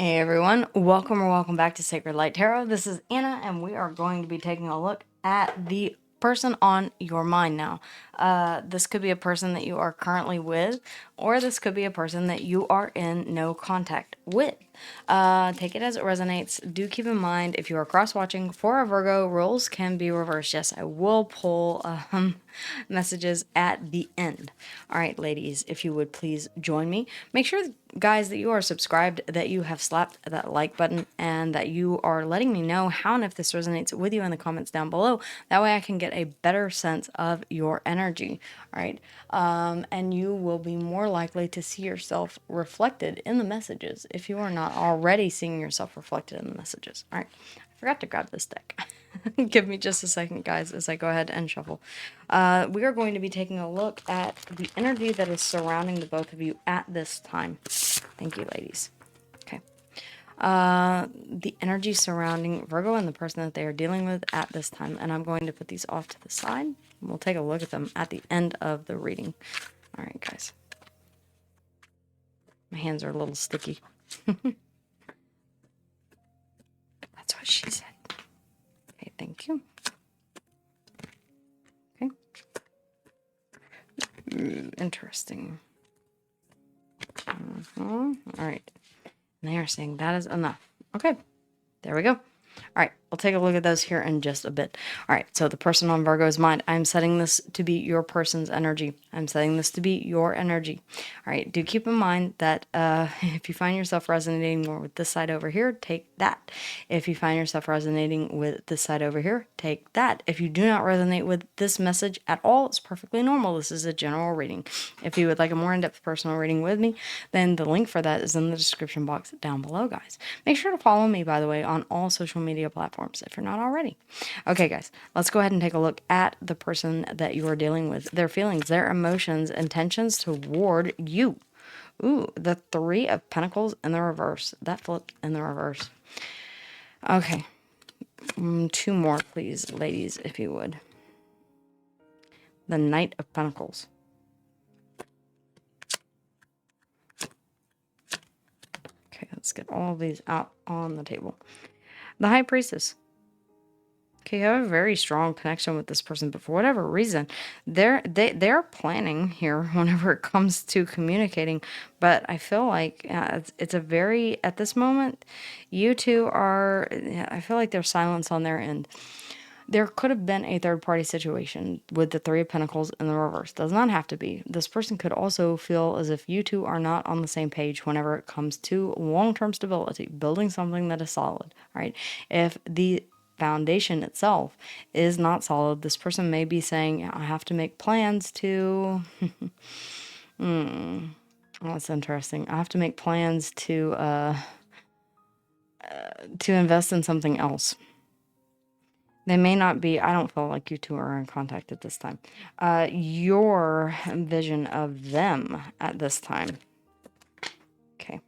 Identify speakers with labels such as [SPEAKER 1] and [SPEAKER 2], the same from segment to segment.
[SPEAKER 1] Hey everyone, welcome or welcome back to Sacred Light Tarot. This is Anna, and we are going to be taking a look at the person on your mind now. This could be a person that you are currently with, or this could be a person that you are in no contact with. Take it as it resonates. Do keep in mind, if you are cross-watching for a Virgo, roles can be reversed. Yes, I will pull messages at the end. All right, ladies, if you would please join me. Make sure, guys, that you are subscribed, that you have slapped that like button, and that you are letting me know how and if this resonates with you in the comments down below. That way I can get a better sense of your energy. All right. And you will be more likely to see yourself reflected in the messages if you are not already seeing yourself reflected in the messages. All right. I forgot to grab this deck. Give me just a second, guys, as I go ahead and shuffle. We are going to be taking a look at the energy that is surrounding the both of you at this time. Thank you, ladies. Okay. The energy surrounding Virgo and the person that they are dealing with at this time. And I'm going to put these off to the side. We'll take a look at them at the end of the reading. All right, guys. My hands are a little sticky. That's what she said. Okay, thank you. Okay. Interesting. All right. And they are saying that is enough. Okay, there we go. All right, we'll take a look at those here in just a bit. All right, so the person on Virgo's mind, I'm setting this to be your person's energy. I'm setting this to be your energy. All right, do keep in mind that if you find yourself resonating more with this side over here, take that. If you find yourself resonating with this side over here, take that. If you do not resonate with this message at all, it's perfectly normal. This is a general reading. If you would like a more in-depth personal reading with me, then the link for that is in the description box down below, guys. Make sure to follow me, by the way, on all social media platforms if you're not already. Okay, guys, let's go ahead and take a look at the person that you are dealing with, their feelings, their emotions, intentions toward you. Ooh, the Three of Pentacles in the reverse. That flipped in the reverse. Okay. Two more, please, ladies, if you would. The Knight of Pentacles. Okay, let's get all of these out on the table. The High Priestess. Okay, you have a very strong connection with this person, but for whatever reason, they're planning here whenever it comes to communicating. But I feel like it's a very, at this moment, you two are, I feel like there's silence on their end. There could have been a third-party situation with the Three of Pentacles in the reverse. Does not have to be. This person could also feel as if you two are not on the same page whenever it comes to long-term stability, building something that is solid, right? If the foundation itself is not solid, this person may be saying, I have to make plans to... That's interesting. I have to make plans to invest in something else. They may not be, I don't feel like you two are in contact at this time. Your vision of them at this time. Okay.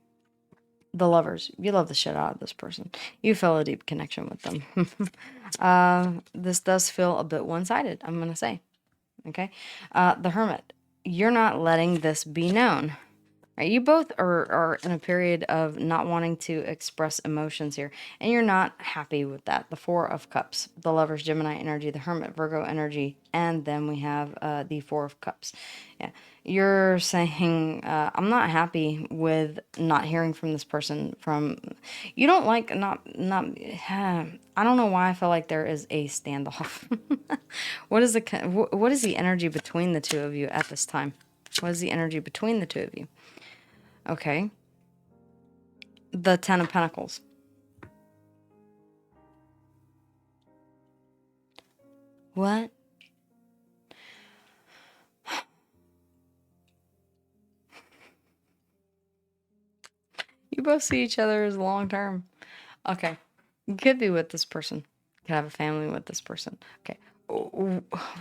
[SPEAKER 1] The Lovers. You love the shit out of this person. You feel a deep connection with them. This does feel a bit one-sided, I'm going to say. Okay. The Hermit. You're not letting this be known. Right, you both are in a period of not wanting to express emotions here, and you're not happy with that. The Four of Cups, the Lovers, Gemini energy, the Hermit, Virgo energy, and then we have the Four of Cups. Yeah, you're saying, I'm not happy with not hearing from this person. You don't like not. I don't know why I feel like there is a standoff. What is the energy between the two of you at this time? What is the energy between the two of you? Okay. The Ten of Pentacles. What? You both see each other as long term. Okay. You could be with this person. You could have a family with this person. Okay.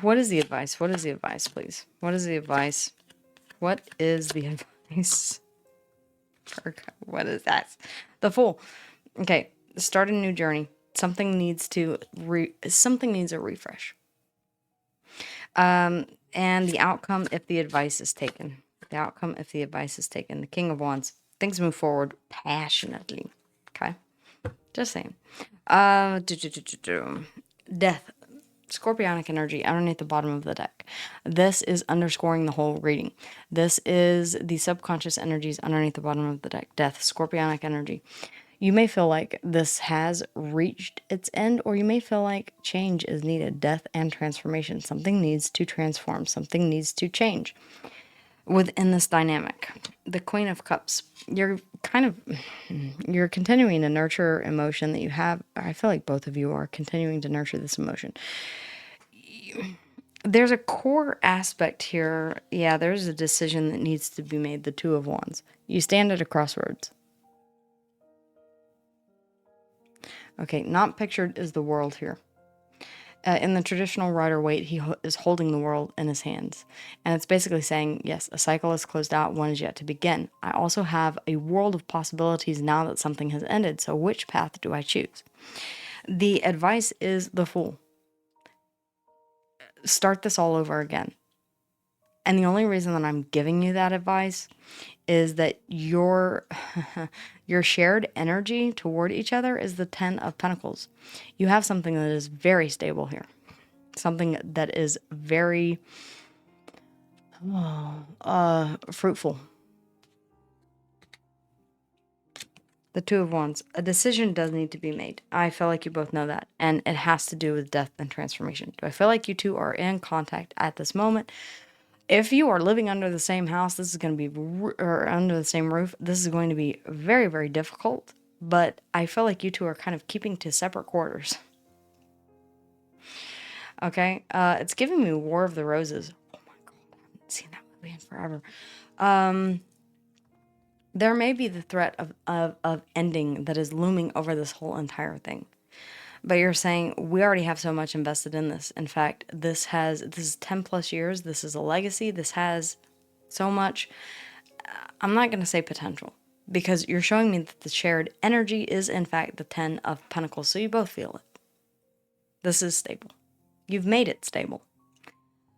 [SPEAKER 1] What is the advice? What is the advice, please? What is the advice? What is the advice? What is that? The Fool. Okay. Start a new journey. Something needs a refresh. And the outcome if the advice is taken. The outcome if the advice is taken. The King of Wands. Things move forward passionately. Okay. Just saying. Death. Scorpionic energy underneath the bottom of the deck. This is underscoring the whole reading. This is the subconscious energies underneath the bottom of the deck. Death, scorpionic energy. You may feel like this has reached its end, or you may feel like change is needed. Death and transformation. Something needs to transform. Something needs to change within this dynamic. The Queen of Cups. You're continuing to nurture emotion that you have. I feel like both of you are continuing to nurture this emotion. There's a core aspect here. Yeah, there's a decision that needs to be made. The Two of Wands. You stand at a crossroads. Okay, not pictured is the world here. In the traditional Rider-Waite, he is holding the world in his hands. And it's basically saying, yes, a cycle is closed out, one is yet to begin. I also have a world of possibilities now that something has ended, so which path do I choose? The advice is the Fool. Start this all over again. And the only reason that I'm giving you that advice is that your shared energy toward each other is the Ten of Pentacles. You have something that is very stable here. Something that is very fruitful. The Two of Wands. A decision does need to be made. I feel like you both know that. And it has to do with death and transformation. Do I feel like you two are in contact at this moment? If you are living under the same house, this is going to be, or under the same roof, this is going to be very, very difficult. But I feel like you two are kind of keeping to separate quarters. Okay? It's giving me War of the Roses. Oh my God, I haven't seen that movie in forever. There may be the threat of ending that is looming over this whole entire thing. But you're saying, we already have so much invested in this. In fact, this is 10 plus years. This is a legacy. This has so much. I'm not going to say potential, because you're showing me that the shared energy is, in fact, the Ten of Pentacles. So you both feel it. This is stable. You've made it stable.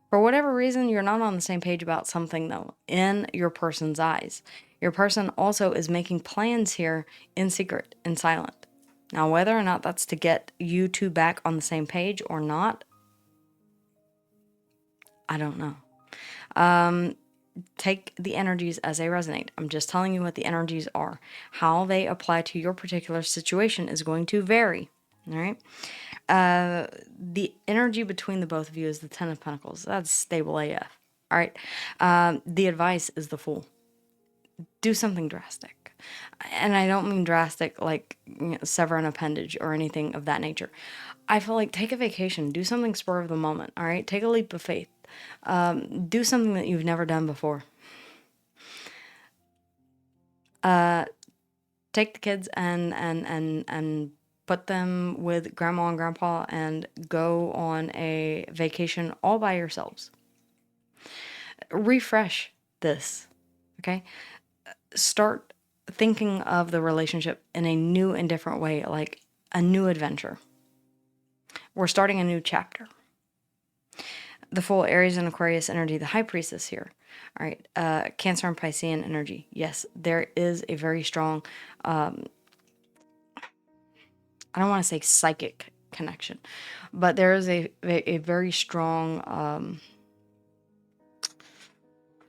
[SPEAKER 1] For whatever reason, you're not on the same page about something, though, in your person's eyes. Your person also is making plans here in secret, in silent. Now, whether or not that's to get you two back on the same page or not, I don't know. Take the energies as they resonate. I'm just telling you what the energies are. How they apply to your particular situation is going to vary. All right. The energy between the both of you is the Ten of Pentacles. That's stable AF. All right. The advice is the Fool. Do something drastic. And I don't mean drastic like, sever an appendage or anything of that nature. I feel like take a vacation. Do something spur of the moment. All right. Take a leap of faith. Do something that you've never done before. Take the kids and put them with grandma and grandpa and go on a vacation all by yourselves. Refresh this. Okay. Start thinking of the relationship in a new and different way, like a new adventure. We're starting a new chapter. The Fool, Aries and Aquarius energy, the High Priestess here. All right, Cancer and Piscean energy. Yes, there is a very strong, I don't want to say psychic connection, but there is a very strong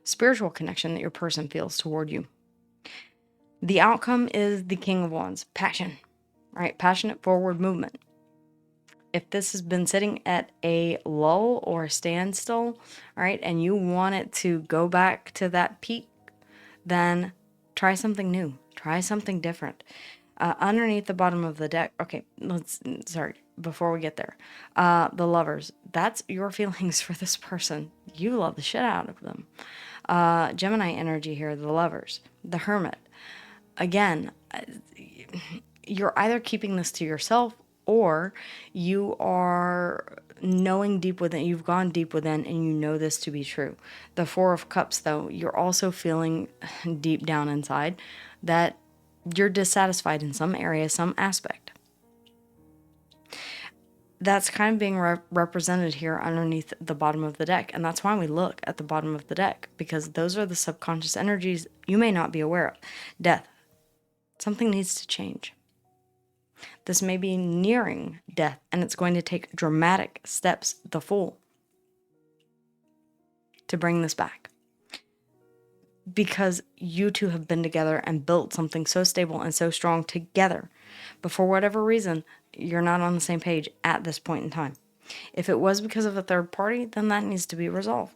[SPEAKER 1] spiritual connection that your person feels toward you. The outcome is the King of Wands, passion, right? Passionate forward movement. If this has been sitting at a lull or a standstill, all right, and you want it to go back to that peak, then try something new. Try something different. Underneath the bottom of the deck, okay, before we get there, the Lovers, that's your feelings for this person. You love the shit out of them. Gemini energy here, the Lovers, the Hermit. Again, you're either keeping this to yourself or you are knowing deep within, you've gone deep within and you know this to be true. The Four of Cups, though, you're also feeling deep down inside that you're dissatisfied in some area, some aspect. That's kind of being represented here underneath the bottom of the deck. And that's why we look at the bottom of the deck, because those are the subconscious energies you may not be aware of. Death. Something needs to change. This may be nearing death, and it's going to take dramatic steps, the Fool, to bring this back. Because you two have been together and built something so stable and so strong together. But for whatever reason, you're not on the same page at this point in time. If it was because of a third party, then that needs to be resolved.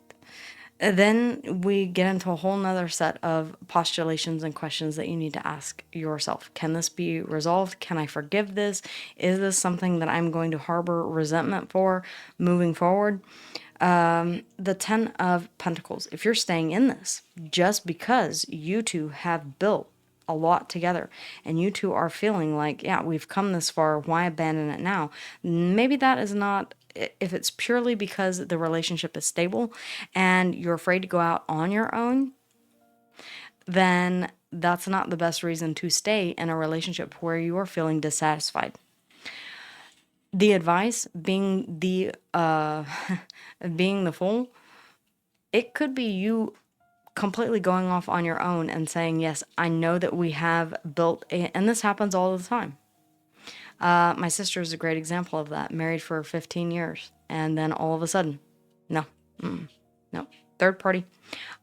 [SPEAKER 1] Then we get into a whole nother set of postulations and questions that you need to ask yourself. Can this be resolved? Can I forgive this? Is this something that I'm going to harbor resentment for moving forward? The Ten of Pentacles. If you're staying in this just because you two have built a lot together and you two are feeling like, yeah, we've come this far, why abandon it now? Maybe that is not, if it's purely because the relationship is stable and you're afraid to go out on your own, then that's not the best reason to stay in a relationship where you are feeling dissatisfied. The advice being the being the Fool, it could be you completely going off on your own and saying, yes, I know that we have built and this happens all the time. My sister is a great example of that. Married for 15 years, and then all of a sudden, no, third party.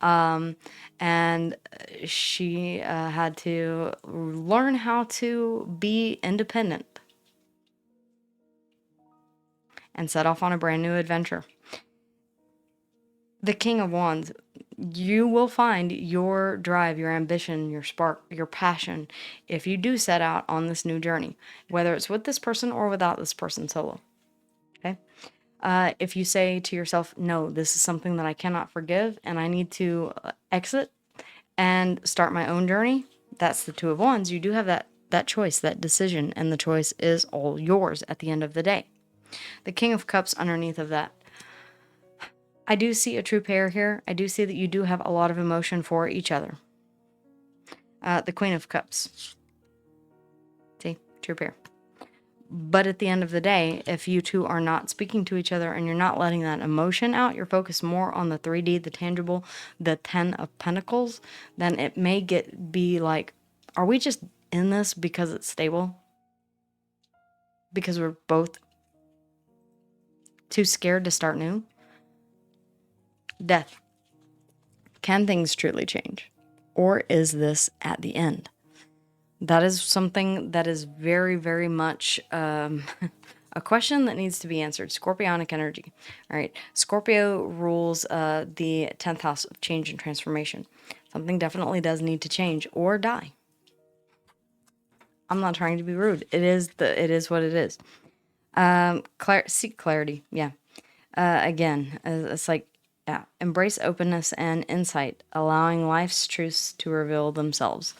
[SPEAKER 1] And she had to learn how to be independent and set off on a brand new adventure. The King of Wands, you will find your drive, your ambition, your spark, your passion if you do set out on this new journey, whether it's with this person or without this person solo. Okay? If you say to yourself, no, this is something that I cannot forgive and I need to exit and start my own journey, that's the Two of Wands. You do have that choice, that decision, and the choice is all yours at the end of the day. The King of Cups underneath of that. I do see a true pair here. I do see that you do have a lot of emotion for each other. The Queen of Cups. See, true pair. But at the end of the day, if you two are not speaking to each other and you're not letting that emotion out, you're focused more on the 3D, the tangible, the Ten of Pentacles, then it may be like, are we just in this because it's stable? Because we're both too scared to start new? Death. Can things truly change? Or is this at the end? That is something that is very, very much a question that needs to be answered. Scorpionic energy. All right. Scorpio rules the 10th house of change and transformation. Something definitely does need to change or die. I'm not trying to be rude. It is what it is. Seek clarity. Yeah. Again, it's like, yeah, embrace openness and insight, allowing life's truths to reveal themselves.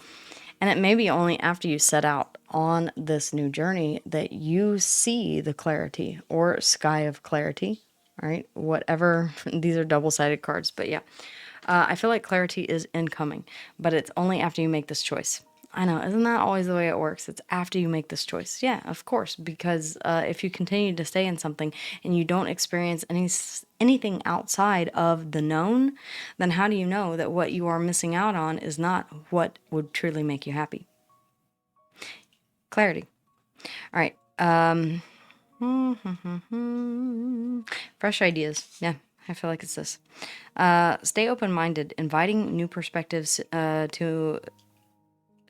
[SPEAKER 1] And it may be only after you set out on this new journey that you see the clarity or sky of clarity, right? Whatever, these are double-sided cards, but yeah. I feel like clarity is incoming, but it's only after you make this choice. I know, isn't that always the way it works? It's after you make this choice. Yeah, of course, because if you continue to stay in something and you don't experience anything outside of the known, then how do you know that what you are missing out on is not what would truly make you happy? Clarity. All right. Fresh ideas. Yeah, I feel like it's this. Stay open-minded, inviting new perspectives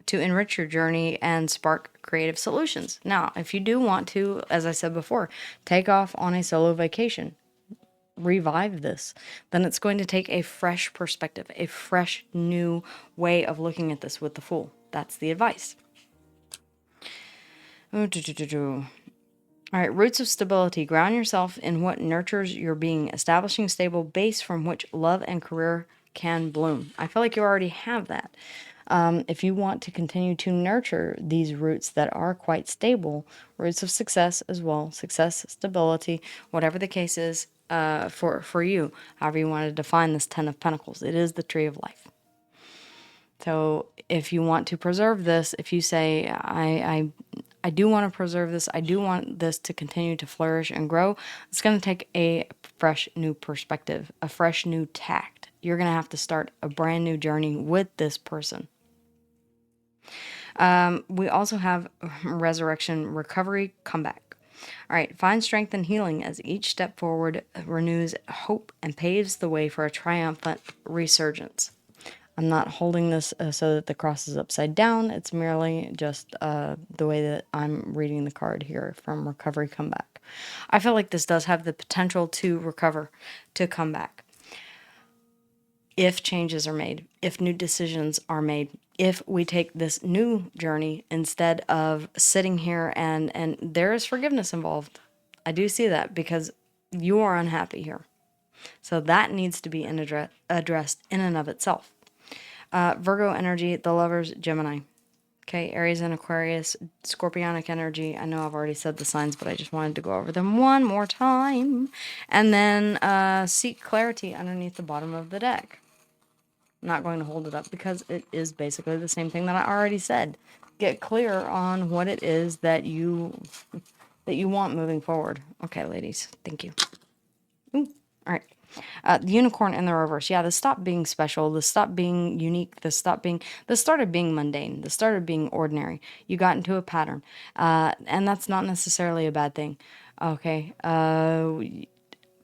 [SPEAKER 1] to enrich your journey and spark creative solutions. Now, if you do want to, as I said before, take off on a solo vacation, revive this, then it's going to take a fresh perspective, a fresh new way of looking at this with the Fool. That's the advice. All right, roots of stability. Ground yourself in what nurtures your being, establishing a stable base from which love and career can bloom. I feel like you already have that. If you want to continue to nurture these roots that are quite stable, roots of success as well, success, stability, whatever the case is for you, however you want to define this Ten of Pentacles, it is the tree of life. So if you want to preserve this, if you say, I do want to preserve this, I do want this to continue to flourish and grow, it's going to take a fresh new perspective, a fresh new tact. You're going to have to start a brand new journey with this person. We also have resurrection, recovery, comeback. All right, find strength and healing as each step forward renews hope and paves the way for a triumphant resurgence. I'm not holding this so that the cross is upside down. It's merely just the way that I'm reading the card here from recovery, comeback. I feel like this does have the potential to recover, to come back. If changes are made, if new decisions are made, if we take this new journey instead of sitting here and there is forgiveness involved. I do see that because you are unhappy here. So that needs to be addressed in and of itself. Virgo energy, the Lovers, Gemini. Okay, Aries and Aquarius, Scorpionic energy. I know I've already said the signs, but I just wanted to go over them one more time. And then seek clarity underneath the bottom of the deck. I'm not going to hold it up because it is basically the same thing that I already said. Get clear on what it is that you want moving forward. Okay, ladies, thank you. Ooh, all right. The unicorn in the reverse. Yeah, this stopped being special. This stopped being unique. This started being mundane. This started being ordinary. You got into a pattern. And that's not necessarily a bad thing. Okay.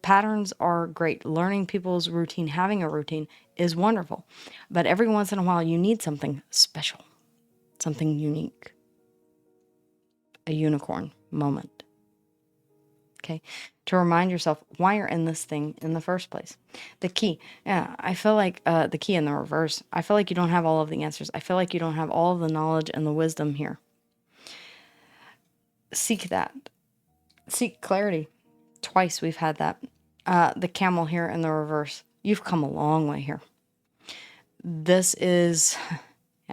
[SPEAKER 1] Patterns are great. Learning people's routine, having a routine is wonderful. But every once in a while, you need something special, something unique. A unicorn moment. Okay, to remind yourself why you're in this thing in the first place. The key, yeah, I feel like the key in the reverse. I feel like you don't have all of the answers. I feel like you don't have all of the knowledge and the wisdom here. Seek that. Seek clarity. Twice we've had that. The camel here in the reverse. You've come a long way here. This is...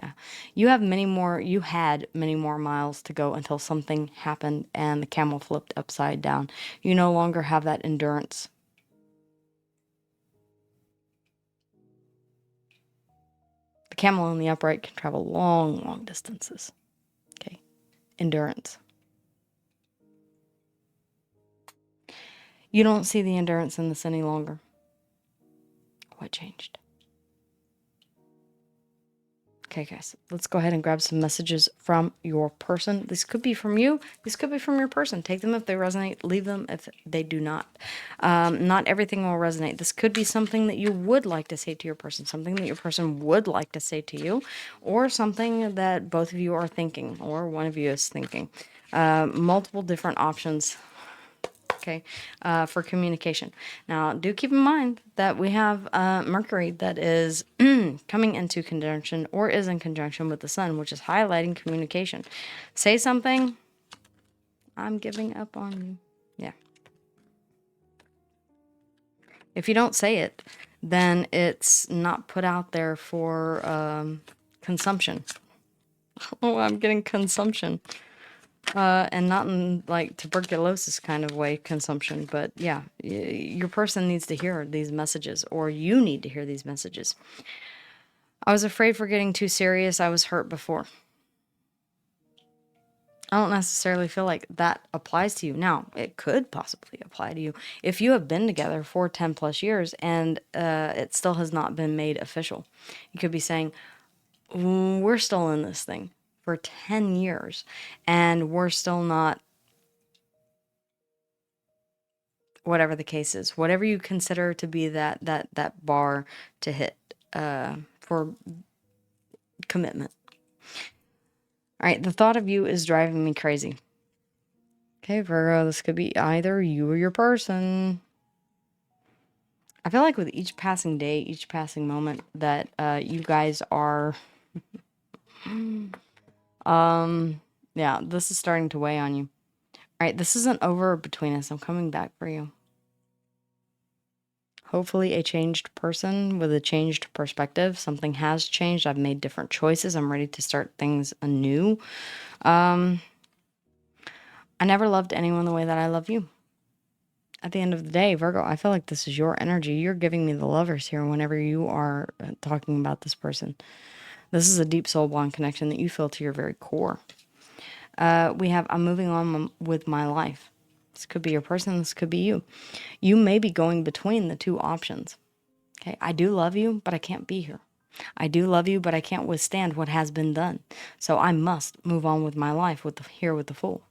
[SPEAKER 1] Yeah, you had many more miles to go until something happened and the camel flipped upside down. You no longer have that endurance. The camel in the upright can travel long, long distances. Okay, endurance. You don't see the endurance in this any longer. What changed? Okay, guys, let's go ahead and grab some messages from your person. This could be from you. This could be from your person. Take them if they resonate. Leave them if they do not. Not everything will resonate. This could be something that you would like to say to your person, something that your person would like to say to you, or something that both of you are thinking, or one of you is thinking. Multiple different options. Okay, for communication. Now, do keep in mind that we have Mercury that is coming into conjunction or is in conjunction with the Sun, which is highlighting communication. Say something, I'm giving up on you. Yeah. If you don't say it, then it's not put out there for consumption. Oh, I'm getting consumption. And not in like tuberculosis kind of way consumption, but yeah, your person needs to hear these messages, or you need to hear these messages. I was afraid for getting too serious. I was hurt before. I don't necessarily feel like that applies to you. Now, it could possibly apply to you if you have been together for 10 plus years and it still has not been made official. You could be saying, we're still in this thing for 10 years and we're still not, whatever the case is, whatever you consider to be that bar to hit for commitment. All right, the thought of you is driving me crazy. Okay, Virgo, this could be either you or your person. I feel like with each passing day, each passing moment that you guys are yeah, this is starting to weigh on you. All right, this isn't over between us. I'm coming back for you. Hopefully a changed person with a changed perspective. Something has changed. I've made different choices. I'm ready to start things anew. I never loved anyone the way that I love you. At the end of the day, Virgo, I feel like this is your energy. You're giving me the Lovers here whenever you are talking about this person. This is a deep soul bond connection that you feel to your very core. We have, I'm moving on with my life. This could be your person. This could be you. You may be going between the two options. Okay, I do love you, but I can't be here. I do love you, but I can't withstand what has been done. So I must move on with my life with the Fool.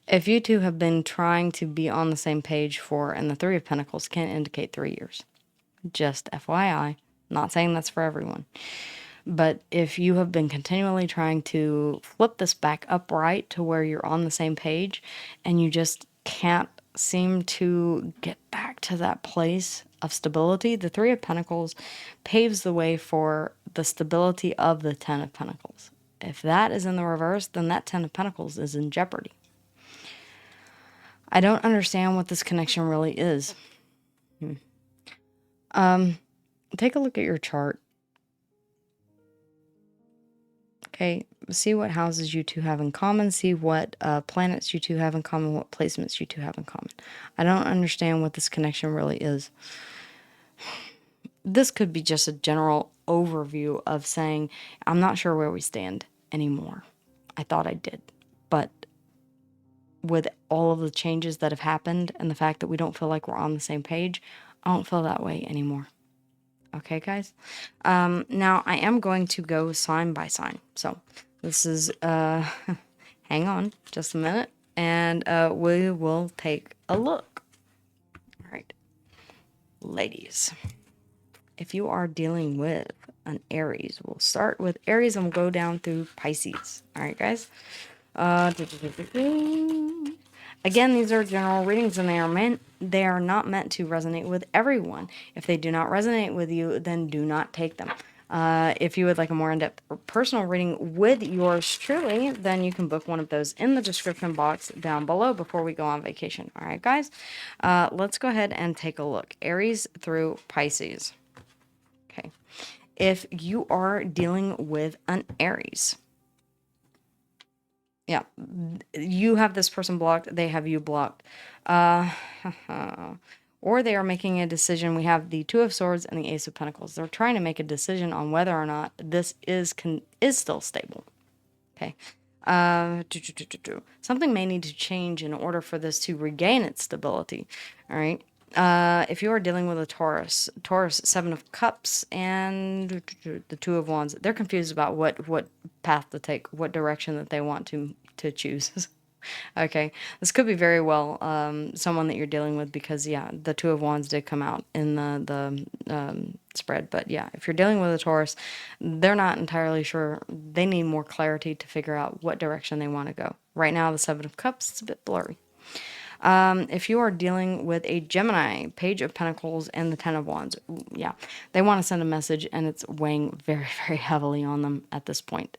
[SPEAKER 1] If you two have been trying to be on the same page for, and the Three of Pentacles can indicate 3 years. Just FYI, not saying that's for everyone. But if you have been continually trying to flip this back upright to where you're on the same page and you just can't seem to get back to that place of stability, the Three of Pentacles paves the way for the stability of the Ten of Pentacles. If that is in the reverse, then that Ten of Pentacles is in jeopardy. I don't understand what this connection really is. Take a look at your chart. Okay, see what houses you two have in common. See what planets you two have in common, what placements you two have in common. I don't understand what this connection really is. This could be just a general overview of saying, I'm not sure where we stand anymore. I thought I did. But with all of the changes that have happened and the fact that we don't feel like we're on the same page, I don't feel that way anymore. Okay, guys? Now, I am going to go sign by sign. So, this is, hang on just a minute, and we will take a look. All right. Ladies, if you are dealing with an Aries, we'll start with Aries and we'll go down through Pisces. All right, guys? Again, these are general readings and they are not meant to resonate with everyone. If they do not resonate with you, then do not take them. If you would like a more in-depth personal reading with yours truly, then you can book one of those in the description box down below before we go on vacation. All right, guys? Let's go ahead and take a look. Aries through Pisces. Okay. If you are dealing with an Aries, yeah, you have this person blocked, they have you blocked. Or they are making a decision. We have the Two of Swords and the Ace of Pentacles. They're trying to make a decision on whether or not this is still stable. Okay. Something may need to change in order for this to regain its stability. All right. If you are dealing with a Taurus, Seven of Cups and the Two of Wands, they're confused about what path to take, what direction that they want to choose. Okay, this could be very well someone that you're dealing with because, yeah, the Two of Wands did come out in the spread. But, yeah, if you're dealing with a Taurus, they're not entirely sure. They need more clarity to figure out what direction they want to go. Right now, the Seven of Cups is a bit blurry. If you are dealing with a Gemini, Page of Pentacles and the Ten of Wands, yeah, they want to send a message and it's weighing very, very heavily on them at this point.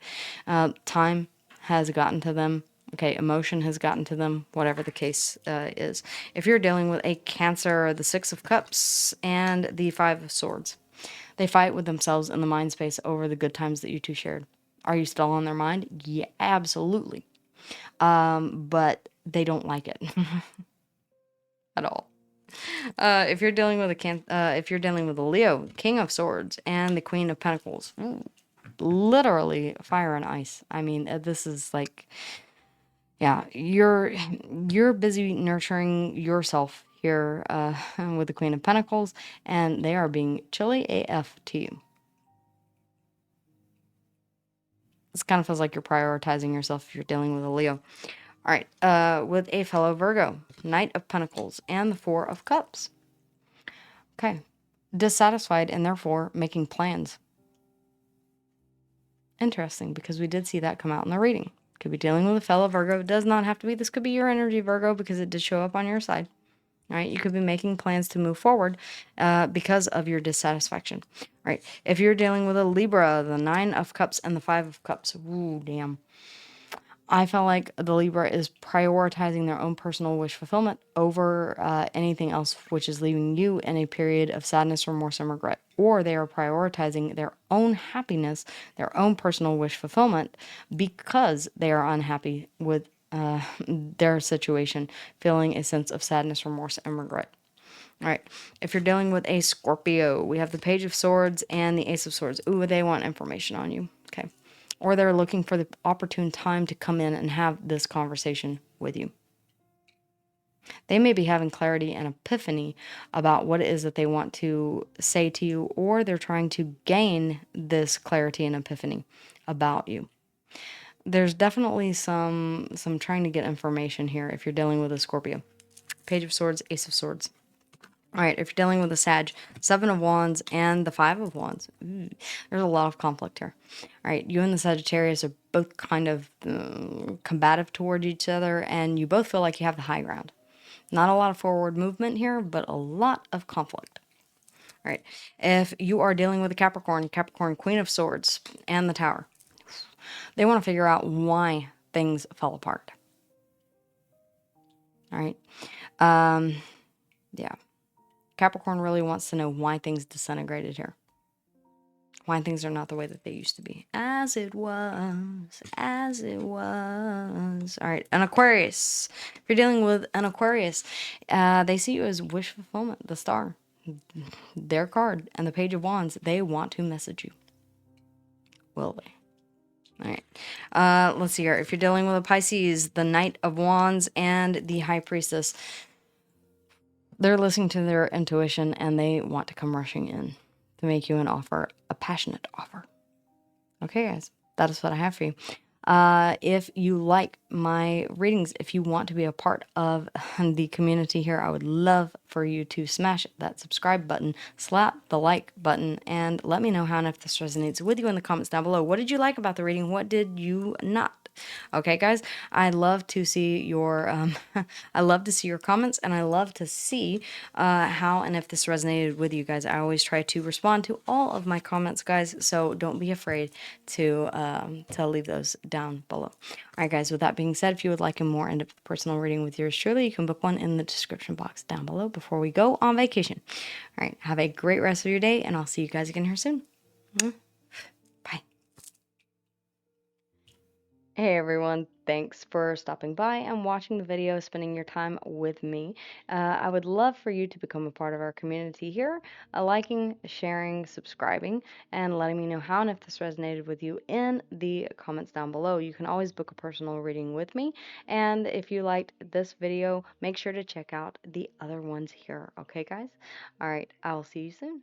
[SPEAKER 1] Time has gotten to them. Okay, emotion has gotten to them, whatever the case is. If you're dealing with a Cancer, the Six of Cups and the Five of Swords, they fight with themselves in the mind space over the good times that you two shared. Are you still on their mind? Yeah, absolutely. But they don't like it at all. If you're dealing with a Leo, King of Swords and the Queen of Pentacles, literally fire and ice. I mean, this is like, yeah, you're busy nurturing yourself here with the Queen of Pentacles, and they are being chilly AF to you. This kind of feels like you're prioritizing yourself if you're dealing with a Leo. All right, with a fellow Virgo, Knight of Pentacles and the Four of Cups. Okay, dissatisfied and therefore making plans. Interesting, because we did see that come out in the reading. Could be dealing with a fellow Virgo. It does not have to be. This could be your energy, Virgo, because it did show up on your side. All right, you could be making plans to move forward because of your dissatisfaction. All right, if you're dealing with a Libra, the Nine of Cups and the Five of Cups. Ooh, damn. I feel like the Libra is prioritizing their own personal wish fulfillment over anything else, which is leaving you in a period of sadness, remorse, and regret. Or they are prioritizing their own happiness, their own personal wish fulfillment, because they are unhappy with their situation, feeling a sense of sadness, remorse, and regret. All right. If you're dealing with a Scorpio, we have the Page of Swords and the Ace of Swords. Ooh, they want information on you. Okay. Or they're looking for the opportune time to come in and have this conversation with you. They may be having clarity and epiphany about what it is that they want to say to you, or they're trying to gain this clarity and epiphany about you. There's definitely some trying to get information here if you're dealing with a Scorpio. Page of Swords, Ace of Swords. All right, if you're dealing with a Sag, Seven of Wands and the Five of Wands. Ooh, there's a lot of conflict here. All right, you and the Sagittarius are both kind of combative toward each other, and you both feel like you have the high ground. Not a lot of forward movement here, but a lot of conflict. All right, if you are dealing with a Capricorn, Queen of Swords, and the Tower, they want to figure out why things fell apart. All right, yeah. Capricorn really wants to know why things disintegrated here. Why things are not the way that they used to be. As it was, as it was. All right, an Aquarius. If you're dealing with an Aquarius, they see you as wish fulfillment, the star. Their card and the Page of Wands, they want to message you. Will they? All right. Let's see here. If you're dealing with a Pisces, the Knight of Wands and the High Priestess, they're listening to their intuition and they want to come rushing in to make you an offer, a passionate offer. Okay, guys, that is what I have for you. If you like my readings, if you want to be a part of the community here, I would love for you to smash that subscribe button, slap the like button, and let me know how and if this resonates with you in the comments down below. What did you like about the reading? What did you not? Okay, guys, I love to see your I love to see your comments, and I love to see how and if this resonated with you guys. I always try to respond to all of my comments, guys, so don't be afraid to leave those down below. All right, guys, with that being said, if you would like a more in-depth personal reading with yours truly, you can book one in the description box down below before we go on vacation. All right, have a great rest of your day, and I'll see you guys again here soon. Bye. Hey everyone, thanks for stopping by and watching the video, spending your time with me. I would love for you to become a part of our community here, liking, sharing, subscribing, and letting me know how and if this resonated with you in the comments down below. You can always book a personal reading with me, and if you liked this video, make sure to check out the other ones here. Okay, guys? All right, I'll see you soon.